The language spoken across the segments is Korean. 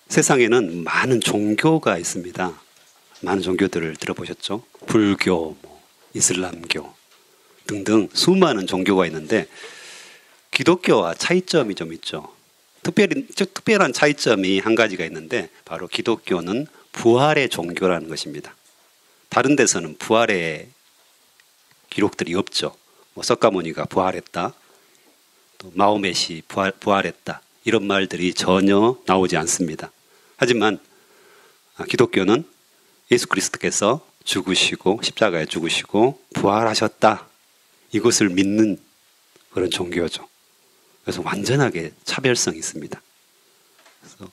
세상에는 많은 종교가 있습니다. 많은 종교들을 들어보셨죠? 불교, 이슬람교 등등 수많은 종교가 있는데 기독교와 차이점이 좀 있죠. 특별한 차이점이 한 가지가 있는데 바로 기독교는 부활의 종교라는 것입니다. 다른 데서는 부활의 기록들이 없죠. 석가모니가 부활했다, 또 마호멧이 부활했다, 이런 말들이 전혀 나오지 않습니다. 하지만 기독교는 예수 그리스도께서 죽으시고 십자가에 죽으시고 부활하셨다, 이것을 믿는 그런 종교죠. 그래서 완전하게 차별성이 있습니다. 그래서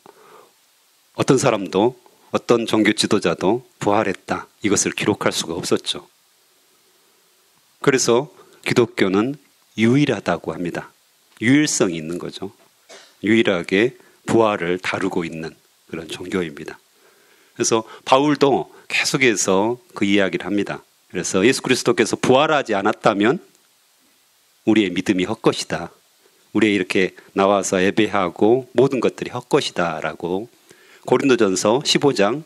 어떤 사람도 어떤 종교 지도자도 부활했다, 이것을 기록할 수가 없었죠. 그래서 기독교는 유일하다고 합니다. 유일성이 있는 거죠. 유일하게 부활을 다루고 있는 그런 종교입니다. 그래서 바울도 계속해서 그 이야기를 합니다. 그래서 예수 그리스도께서 부활하지 않았다면 우리의 믿음이 헛것이다. 우리의 이렇게 나와서 예배하고 모든 것들이 헛것이다 라고 고린도전서 15장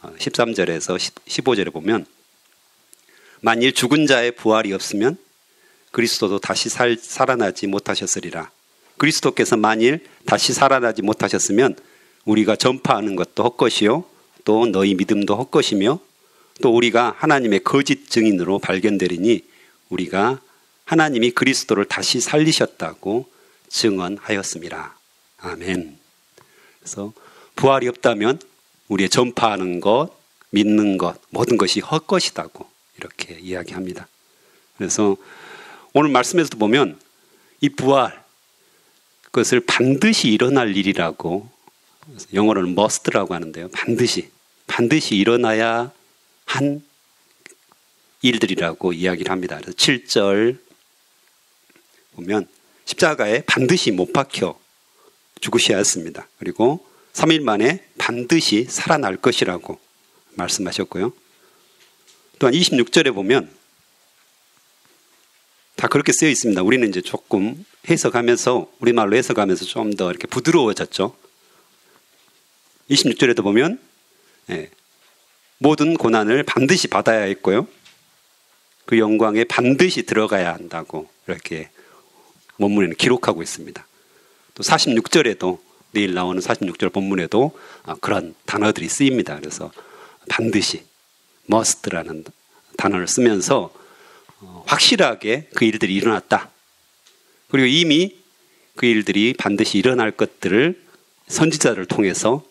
13절에서 15절에 보면, 만일 죽은 자의 부활이 없으면 그리스도도 다시 살아나지 못하셨으리라. 그리스도께서 만일 다시 살아나지 못하셨으면 우리가 전파하는 것도 헛것이요, 또 너희 믿음도 헛것이며, 또 우리가 하나님의 거짓 증인으로 발견되리니 우리가 하나님이 그리스도를 다시 살리셨다고 증언하였습니다. 아멘. 그래서 부활이 없다면 우리의 전파하는 것, 믿는 것, 모든 것이 헛것이다고 이렇게 이야기합니다. 그래서 오늘 말씀에서도 보면 이 부활, 그것을 반드시 일어날 일이라고, 영어로는 must라고 하는데요. 반드시 일어나야 한 일들이라고 이야기를 합니다. 그래서 7절 보면 십자가에 반드시 못 박혀 죽으셔야 했습니다. 그리고 3일 만에 반드시 살아날 것이라고 말씀하셨고요. 또한 26절에 보면 다 그렇게 쓰여 있습니다. 우리는 이제 조금 해석하면서, 우리말로 해석하면서 좀 더 이렇게 부드러워졌죠. 26절에도 보면 모든 고난을 반드시 받아야 했고요, 그 영광에 반드시 들어가야 한다고 이렇게 본문에는 기록하고 있습니다. 또 46절에도, 내일 나오는 46절 본문에도 그런 단어들이 쓰입니다. 그래서 반드시, must라는 단어를 쓰면서 확실하게 그 일들이 일어났다. 그리고 이미 그 일들이 반드시 일어날 것들을 선지자를 통해서,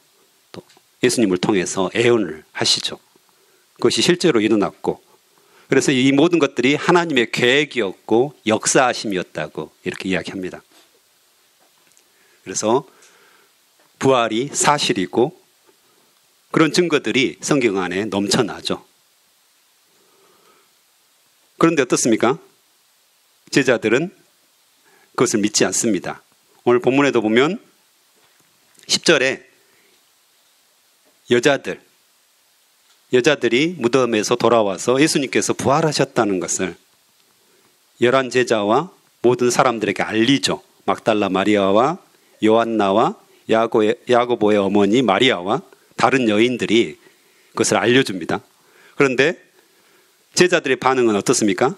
또 예수님을 통해서 예언을 하시죠. 그것이 실제로 일어났고, 그래서 이 모든 것들이 하나님의 계획이었고 역사하심이었다고 이렇게 이야기합니다. 그래서 부활이 사실이고 그런 증거들이 성경 안에 넘쳐나죠. 그런데 어떻습니까? 제자들은 그것을 믿지 않습니다. 오늘 본문에도 보면 10절에 여자들이 무덤에서 돌아와서 예수님께서 부활하셨다는 것을 11 제자와 모든 사람들에게 알리죠. 막달라 마리아와 요한나와 야고보의 어머니 마리아와 다른 여인들이 그것을 알려줍니다. 그런데 제자들의 반응은 어떻습니까?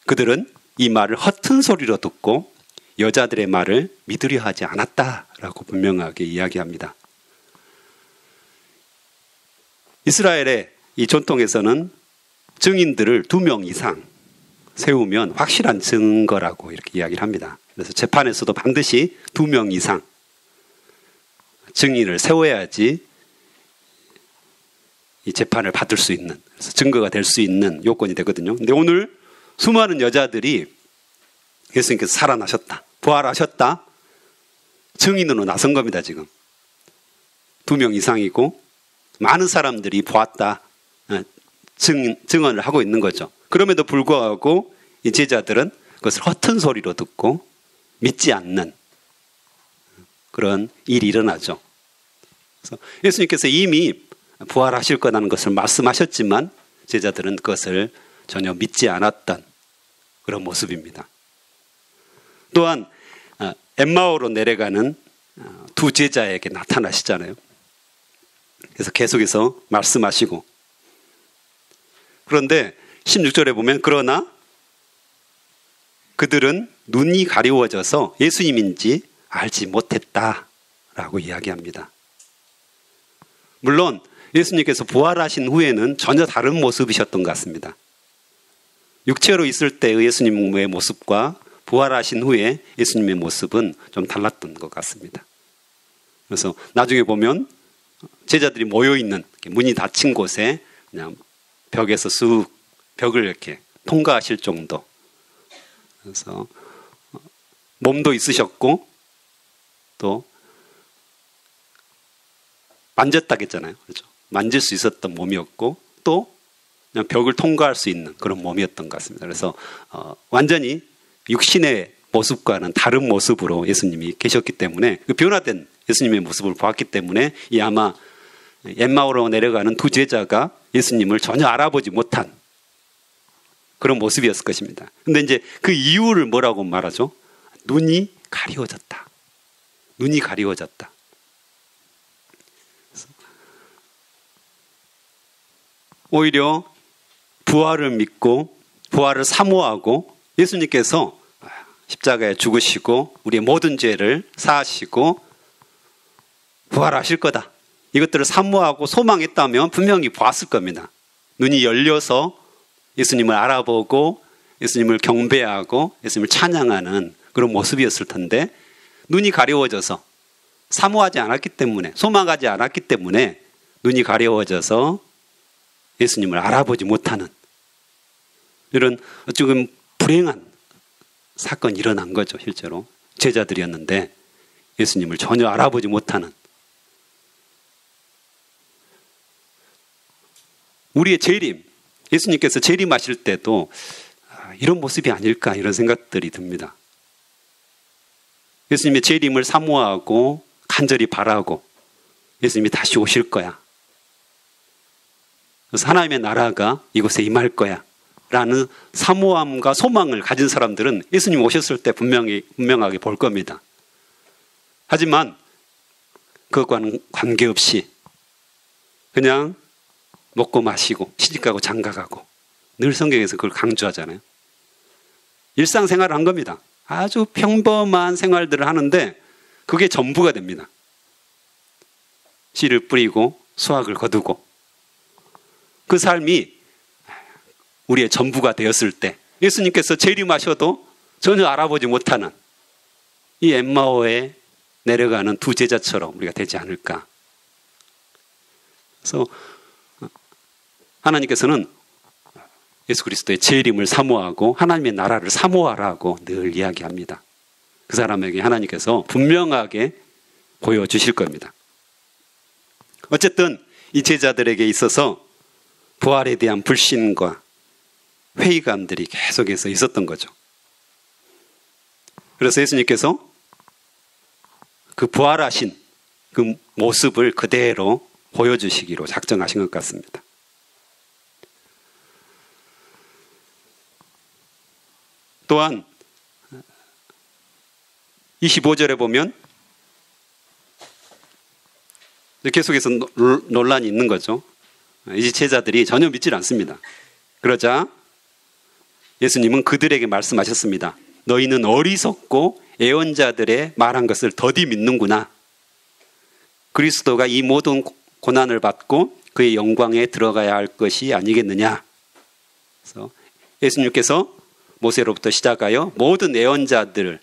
그들은 이 말을 허튼 소리로 듣고 여자들의 말을 믿으려 하지 않았다라고 분명하게 이야기합니다. 이스라엘의 이 전통에서는 증인들을 2명 이상 세우면 확실한 증거라고 이렇게 이야기를 합니다. 그래서 재판에서도 반드시 2명 이상 증인을 세워야지 이 재판을 받을 수 있는, 그래서 증거가 될 수 있는 요건이 되거든요. 근데 오늘 수많은 여자들이 예수님께서 살아나셨다, 부활하셨다, 증인으로 나선 겁니다. 지금 2명 이상이고 많은 사람들이 보았다, 증언을 하고 있는 거죠. 그럼에도 불구하고 이 제자들은 그것을 허튼 소리로 듣고 믿지 않는 그런 일이 일어나죠. 그래서 예수님께서 이미 부활하실 거라는 것을 말씀하셨지만 제자들은 그것을 전혀 믿지 않았던 그런 모습입니다. 또한 엠마오로 내려가는 두 제자에게 나타나시잖아요. 그래서 계속해서 말씀하시고, 그런데 16절에 보면 그러나 그들은 눈이 가리워져서 예수님인지 알지 못했다라고 이야기합니다. 물론 예수님께서 부활하신 후에는 전혀 다른 모습이셨던 것 같습니다. 육체로 있을 때의 예수님의 모습과 부활하신 후에 예수님의 모습은 좀 달랐던 것 같습니다. 그래서 나중에 보면 제자들이 모여있는 문이 닫힌 곳에 그냥 벽에서 쑥 벽을 이렇게 통과하실 정도. 그래서 몸도 있으셨고 또 만졌다고 했잖아요. 그렇죠? 만질 수 있었던 몸이었고 또 그냥 벽을 통과할 수 있는 그런 몸이었던 것 같습니다. 그래서 완전히 육신의 모습과는 다른 모습으로 예수님이 계셨기 때문에 그 변화된 예수님의 모습을 보았기 때문에 이 아마 엠마오로 내려가는 두 제자가 예수님을 전혀 알아보지 못한 그런 모습이었을 것입니다. 근데 이제 그 이유를 뭐라고 말하죠? 눈이 가리워졌다. 눈이 가리워졌다. 오히려 부활을 믿고 부활을 사모하고 예수님께서 십자가에 죽으시고 우리의 모든 죄를 사하시고 부활하실 거다. 이것들을 사모하고 소망했다면 분명히 보았을 겁니다. 눈이 열려서 예수님을 알아보고 예수님을 경배하고 예수님을 찬양하는 그런 모습이었을 텐데 눈이 가려워져서 사모하지 않았기 때문에 소망하지 않았기 때문에 눈이 가려워져서 예수님을 알아보지 못하는 이런 지금 불행한 사건이 일어난 거죠. 실제로 제자들이었는데 예수님을 전혀 알아보지 못하는 우리의 재림, 예수님께서 재림하실 때도 이런 모습이 아닐까 이런 생각들이 듭니다. 예수님의 재림을 사모하고 간절히 바라고 예수님이 다시 오실 거야. 그래서 하나님의 나라가 이곳에 임할 거야 라는 사모함과 소망을 가진 사람들은 예수님 오셨을 때 분명하게 볼 겁니다. 하지만 그것과는 관계없이 그냥 먹고 마시고 시집가고 장가가고 늘 성경에서 그걸 강조하잖아요. 일상생활을 한 겁니다. 아주 평범한 생활들을 하는데 그게 전부가 됩니다. 씨를 뿌리고 수확을 거두고 그 삶이 우리의 전부가 되었을 때 예수님께서 재림하셔도 전혀 알아보지 못하는 이 엠마오에 내려가는 두 제자처럼 우리가 되지 않을까. 그래서 하나님께서는 예수 그리스도의 재림을 사모하고 하나님의 나라를 사모하라고 늘 이야기합니다. 그 사람에게 하나님께서 분명하게 보여주실 겁니다. 어쨌든 이 제자들에게 있어서 부활에 대한 불신과 회의감들이 계속해서 있었던 거죠. 그래서 예수님께서 그 부활하신 그 모습을 그대로 보여주시기로 작정하신 것 같습니다. 또한 25절에 보면 계속해서 논란이 있는 거죠. 이 제자들이 전혀 믿질 않습니다. 그러자 예수님은 그들에게 말씀하셨습니다. 너희는 어리석고 애언자들의 말한 것을 더디 믿는구나. 그리스도가 이 모든 고난을 받고 그의 영광에 들어가야 할 것이 아니겠느냐. 그래서 예수님께서 모세로부터 시작하여 모든 애언자들을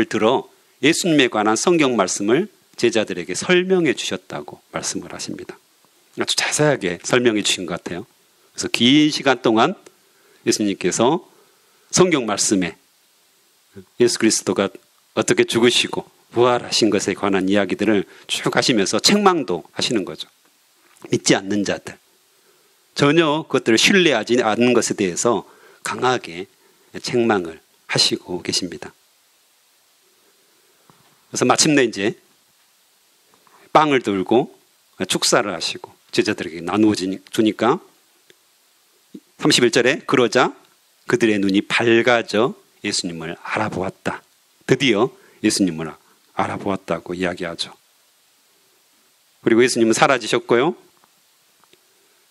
들어 예수님에 관한 성경 말씀을 제자들에게 설명해 주셨다고 말씀을 하십니다. 아주 자세하게 설명해 주신 것 같아요. 그래서 긴 시간 동안 예수님께서 성경 말씀에 예수 그리스도가 어떻게 죽으시고 부활하신 것에 관한 이야기들을 쭉 하시면서 책망도 하시는 거죠. 믿지 않는 자들, 전혀 그것들을 신뢰하지 않는 것에 대해서 강하게 책망을 하시고 계십니다. 그래서 마침내 이제 빵을 들고 축사를 하시고 제자들에게 나누어 주니까 31절에 그러자 그들의 눈이 밝아져 예수님을 알아보았다. 드디어 예수님을 알아보았다고 이야기하죠. 그리고 예수님은 사라지셨고요.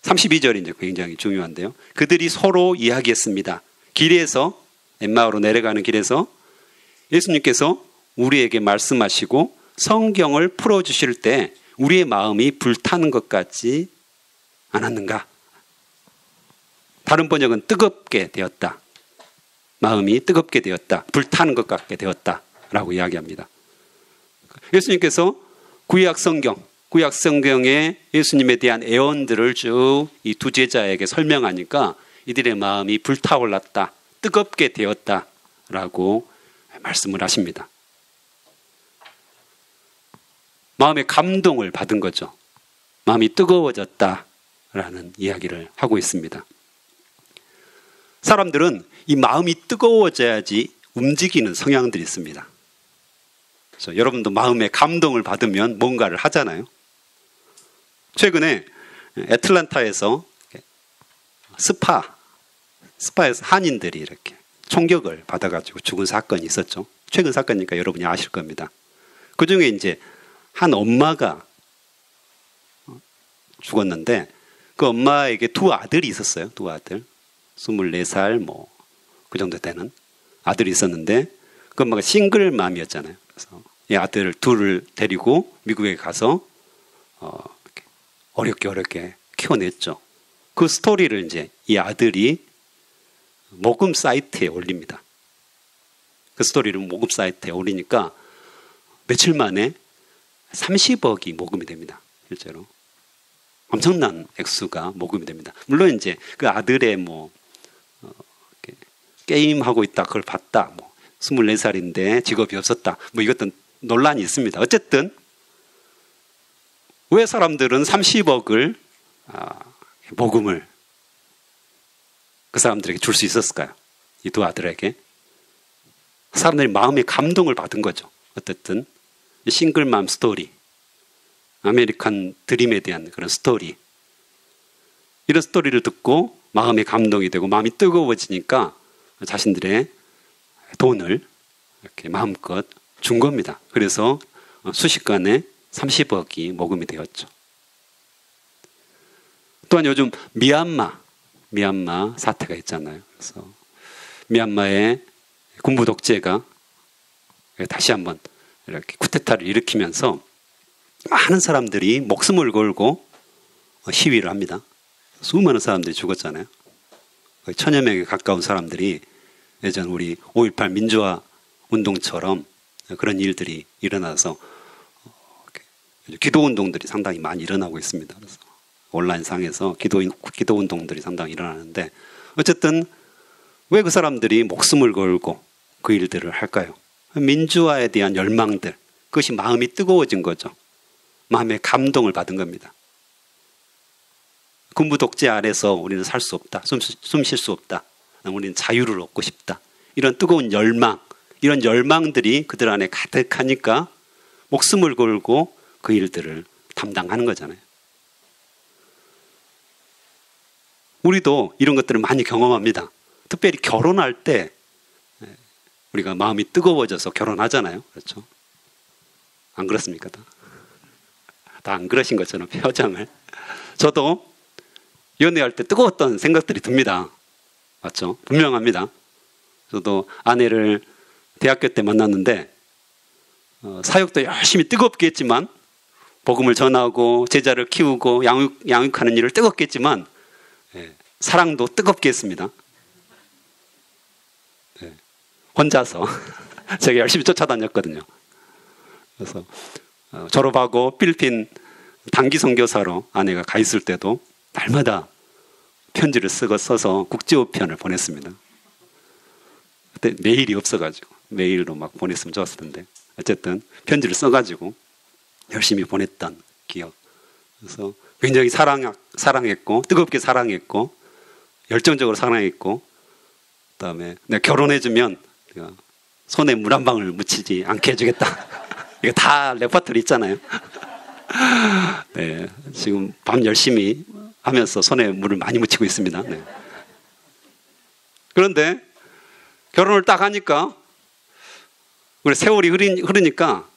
32절이 이제 굉장히 중요한데요. 그들이 서로 이야기했습니다. 길에서, 엠마오로 내려가는 길에서 예수님께서 우리에게 말씀하시고 성경을 풀어주실 때 우리의 마음이 불타는 것 같지 않았는가? 다른 번역은 뜨겁게 되었다. 마음이 뜨겁게 되었다. 불타는 것 같게 되었다. 라고 이야기합니다. 예수님께서 구약 성경에 예수님에 대한 애언들을 쭉 이 두 제자에게 설명하니까 이들의 마음이 불타올랐다. 뜨겁게 되었다. 라고 말씀을 하십니다. 마음의 감동을 받은 거죠. 마음이 뜨거워졌다. 라는 이야기를 하고 있습니다. 사람들은 이 마음이 뜨거워져야지 움직이는 성향들이 있습니다. 그래서 여러분도 마음의 감동을 받으면 뭔가를 하잖아요. 최근에 애틀란타에서 스파에서 한인들이 이렇게 총격을 받아가지고 죽은 사건이 있었죠. 최근 사건이니까 여러분이 아실 겁니다. 그 중에 이제 한 엄마가 죽었는데 그 엄마에게 두 아들이 있었어요. 두 아들. 24살 그 정도 되는 아들이 있었는데 그 엄마가 싱글맘이었잖아요. 그래서 이 아들 둘을 데리고 미국에 가서 어렵게 키워냈죠. 그 스토리를 이제 이 아들이 모금 사이트에 올립니다. 그 스토리를 모금 사이트에 올리니까 며칠 만에 30억이 모금이 됩니다. 실제로. 엄청난 액수가 모금이 됩니다. 물론 이제 그 아들의 게임하고 있다, 그걸 봤다, 24살인데 직업이 없었다, 이것도 논란이 있습니다. 어쨌든, 왜 사람들은 30억을, 모금을 그 사람들에게 줄 수 있었을까요? 이 두 아들에게. 사람들이 마음의 감동을 받은 거죠. 어쨌든, 싱글맘 스토리, 아메리칸 드림에 대한 그런 스토리, 이런 스토리를 듣고 마음의 감동이 되고 마음이 뜨거워지니까 자신들의 돈을 이렇게 마음껏 준 겁니다. 그래서 순식간에 30억이 모금이 되었죠. 또한 요즘 미얀마 사태가 있잖아요. 그래서 미얀마의 군부 독재가 다시 한번 이렇게 쿠데타를 일으키면서 많은 사람들이 목숨을 걸고 시위를 합니다. 수많은 사람들이 죽었잖아요. 거의 1000여 명에 가까운 사람들이 예전 우리 5.18 민주화 운동처럼 그런 일들이 일어나서 기도 운동들이 상당히 많이 일어나고 있습니다. 그래서 온라인상에서 기도 운동들이 상당히 일어나는데 어쨌든 왜 그 사람들이 목숨을 걸고 그 일들을 할까요? 민주화에 대한 열망들, 그것이 마음이 뜨거워진 거죠. 마음의 감동을 받은 겁니다. 군부 독재 아래서 우리는 살 수 없다. 숨 쉴 수 없다. 우리는 자유를 얻고 싶다. 이런 뜨거운 열망, 이런 열망들이 그들 안에 가득하니까 목숨을 걸고 그 일들을 담당하는 거잖아요. 우리도 이런 것들을 많이 경험합니다. 특별히 결혼할 때 우리가 마음이 뜨거워져서 결혼하잖아요. 그렇죠? 안 그렇습니까? 다 안 그러신 것처럼 표정을. 저도 연애할 때 뜨거웠던 생각들이 듭니다. 맞죠? 분명합니다. 저도 아내를 대학교 때 만났는데 사역도 열심히 뜨겁게 했지만 복음을 전하고 제자를 키우고 양육하는 일을 뜨겁게 했지만 사랑도 뜨겁게 했습니다. 혼자서 제가 열심히 쫓아다녔거든요. 그래서 졸업하고 필리핀 단기 선교사로 아내가 가 있을 때도 날마다 편지를 써서 국제우편을 보냈습니다. 그때 메일이 없어가지고 메일로 막 보냈으면 좋았을 텐데 어쨌든 편지를 써가지고 열심히 보냈던 기억. 그래서 굉장히 사랑했고 뜨겁게 사랑했고 열정적으로 사랑했고 그다음에 내가 결혼해주면 내가 손에 물 한 방울 묻히지 않게 해주겠다. 이거 다 레퍼토리 있잖아요. 네, 지금 밤 열심히 하면서 손에 물을 많이 묻히고 있습니다. 네. 그런데 결혼을 딱 하니까 우리 세월이 흐르니까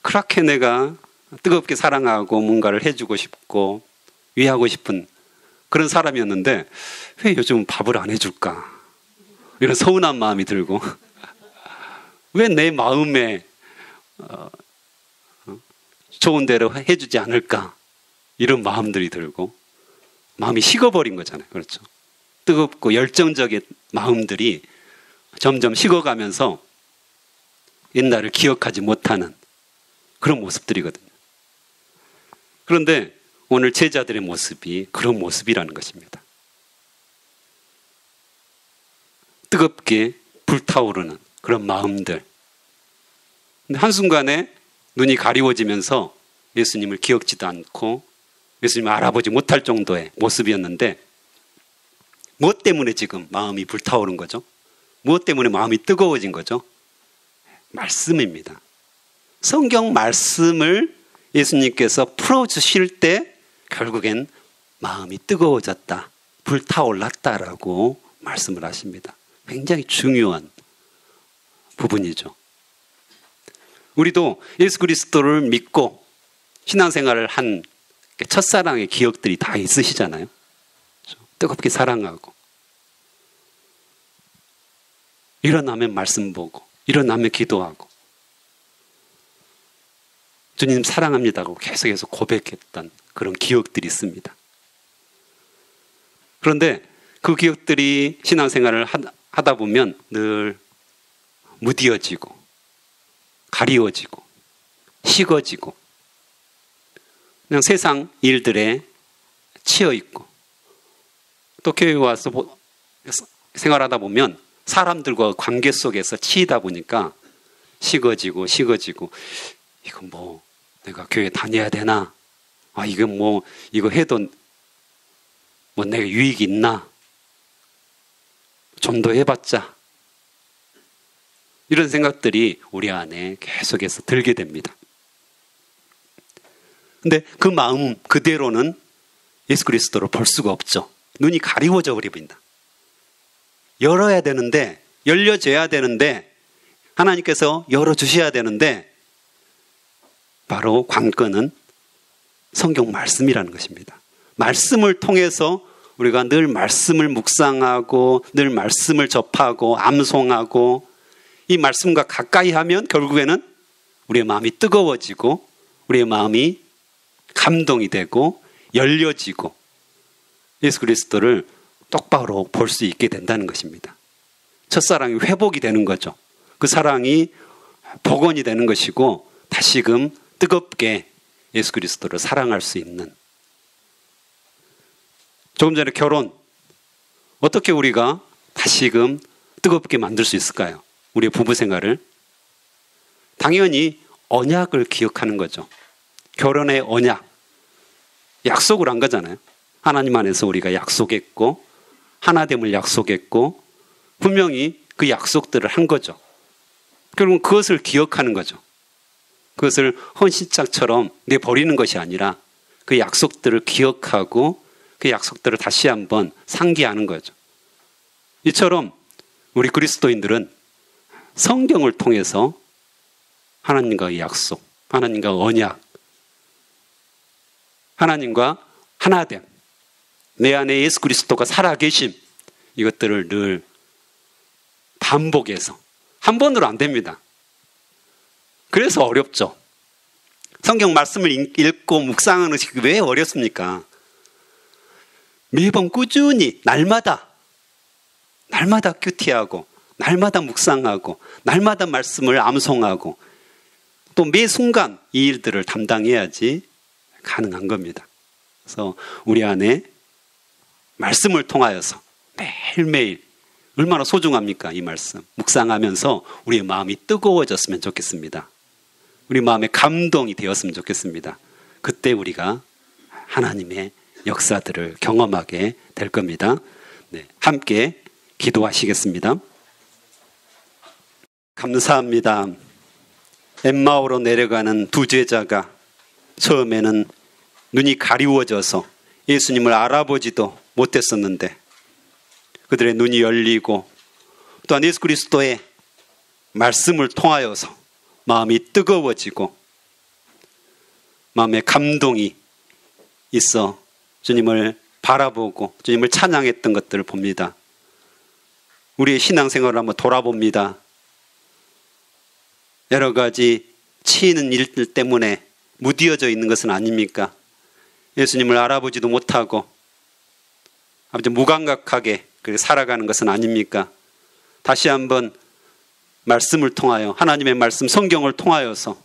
그렇게 내가 뜨겁게 사랑하고 뭔가를 해주고 싶고 위하고 싶은 그런 사람이었는데 왜 요즘 밥을 안 해줄까? 이런 서운한 마음이 들고 왜 내 마음에 좋은 대로 해주지 않을까? 이런 마음들이 들고 마음이 식어버린 거잖아요. 그렇죠? 뜨겁고 열정적인 마음들이 점점 식어가면서 옛날을 기억하지 못하는 그런 모습들이거든요. 그런데 오늘 제자들의 모습이 그런 모습이라는 것입니다. 뜨겁게 불타오르는 그런 마음들. 근데 한순간에 눈이 가리워지면서 예수님을 기억지도 않고 예수님을 알아보지 못할 정도의 모습이었는데 무엇 때문에 지금 마음이 불타오른 거죠? 무엇 때문에 마음이 뜨거워진 거죠? 말씀입니다. 성경 말씀을 예수님께서 풀어주실 때 결국엔 마음이 뜨거워졌다, 불타올랐다라고 말씀을 하십니다. 굉장히 중요한 부분이죠. 우리도 예수 그리스도를 믿고 신앙생활을 한 첫사랑의 기억들이 다 있으시잖아요. 뜨겁게 사랑하고 일어나면 말씀 보고 일어나면 기도하고 주님 사랑합니다고 계속해서 고백했던 그런 기억들이 있습니다. 그런데 그 기억들이 신앙생활을 하다 보면 늘 무뎌지고 가리워지고 식어지고 그냥 세상 일들에 치여있고 또 교회에 와서 생활하다 보면 사람들과 관계 속에서 치이다 보니까 식어지고 이거 뭐 내가 교회 다녀야 되나? 아 이거 뭐 이거 해도 뭐 내가 유익이 있나? 좀 더 해봤자 이런 생각들이 우리 안에 계속해서 들게 됩니다. 근데 그 마음 그대로는 예수 그리스도를 볼 수가 없죠. 눈이 가리워져 버립니다. 열어야 되는데 열려져야 되는데 하나님께서 열어주셔야 되는데 바로 관건은 성경 말씀이라는 것입니다. 말씀을 통해서 우리가 늘 말씀을 묵상하고 늘 말씀을 접하고 암송하고 이 말씀과 가까이 하면 결국에는 우리의 마음이 뜨거워지고 우리의 마음이 감동이 되고 열려지고 예수 그리스도를 똑바로 볼 수 있게 된다는 것입니다. 첫사랑이 회복이 되는 거죠. 그 사랑이 복원이 되는 것이고 다시금 뜨겁게 예수 그리스도를 사랑할 수 있는 조금 전에 결혼 어떻게 우리가 다시금 뜨겁게 만들 수 있을까요? 우리의 부부 생활을 당연히 언약을 기억하는 거죠. 결혼의 언약 약속을 한 거잖아요. 하나님 안에서 우리가 약속했고 하나됨을 약속했고 분명히 그 약속들을 한 거죠. 결국은 그것을 기억하는 거죠. 그것을 헌신짝처럼 내버리는 것이 아니라 그 약속들을 기억하고 그 약속들을 다시 한번 상기하는 거죠. 이처럼 우리 그리스도인들은 성경을 통해서 하나님과의 약속, 하나님과 언약, 하나님과 하나됨, 내 안에 예수 그리스도가 살아계심 이것들을 늘 반복해서 한 번으로 안 됩니다. 그래서 어렵죠. 성경 말씀을 읽고 묵상하는 것이 왜 어렵습니까? 매번 꾸준히 날마다 큐티하고 날마다 묵상하고 날마다 말씀을 암송하고 또 매 순간 이 일들을 담당해야지 가능한 겁니다. 그래서 우리 안에 말씀을 통하여서 매일매일 얼마나 소중합니까? 이 말씀 묵상하면서 우리의 마음이 뜨거워졌으면 좋겠습니다. 우리 마음에 감동이 되었으면 좋겠습니다. 그때 우리가 하나님의 역사들을 경험하게 될 겁니다. 네, 함께 기도하시겠습니다. 감사합니다. 엠마오로 내려가는 두 제자가 처음에는 눈이 가리워져서 예수님을 알아보지도 못했었는데 그들의 눈이 열리고 또한 예수 그리스도의 말씀을 통하여서 마음이 뜨거워지고 마음에 감동이 있어 주님을 바라보고 주님을 찬양했던 것들을 봅니다. 우리의 신앙생활을 한번 돌아봅니다. 여러 가지 치이는 일들 때문에 무디어져 있는 것은 아닙니까? 예수님을 알아보지도 못하고 아버지 무감각하게 살아가는 것은 아닙니까? 다시 한번 말씀을 통하여 하나님의 말씀 성경을 통하여서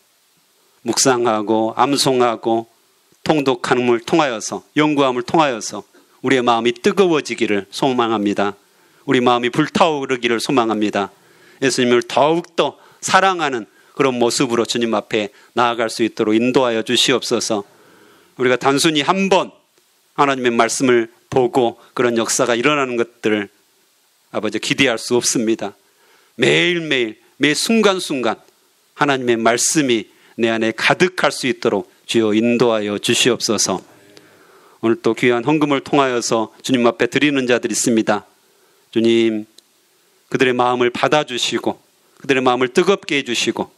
묵상하고 암송하고 통독함을 통하여서 연구함을 통하여서 우리의 마음이 뜨거워지기를 소망합니다. 우리 마음이 불타오르기를 소망합니다. 예수님을 더욱더 사랑하는 그런 모습으로 주님 앞에 나아갈 수 있도록 인도하여 주시옵소서. 우리가 단순히 한 번 하나님의 말씀을 보고 그런 역사가 일어나는 것들을 아버지 기대할 수 없습니다. 매일매일 매 순간순간 하나님의 말씀이 내 안에 가득할 수 있도록 주여 인도하여 주시옵소서. 오늘 또 귀한 헌금을 통하여서 주님 앞에 드리는 자들이 있습니다. 주님, 그들의 마음을 받아주시고 그들의 마음을 뜨겁게 해주시고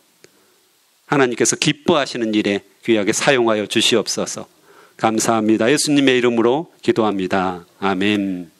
하나님께서 기뻐하시는 일에 귀하게 사용하여 주시옵소서. 감사합니다. 예수님의 이름으로 기도합니다. 아멘.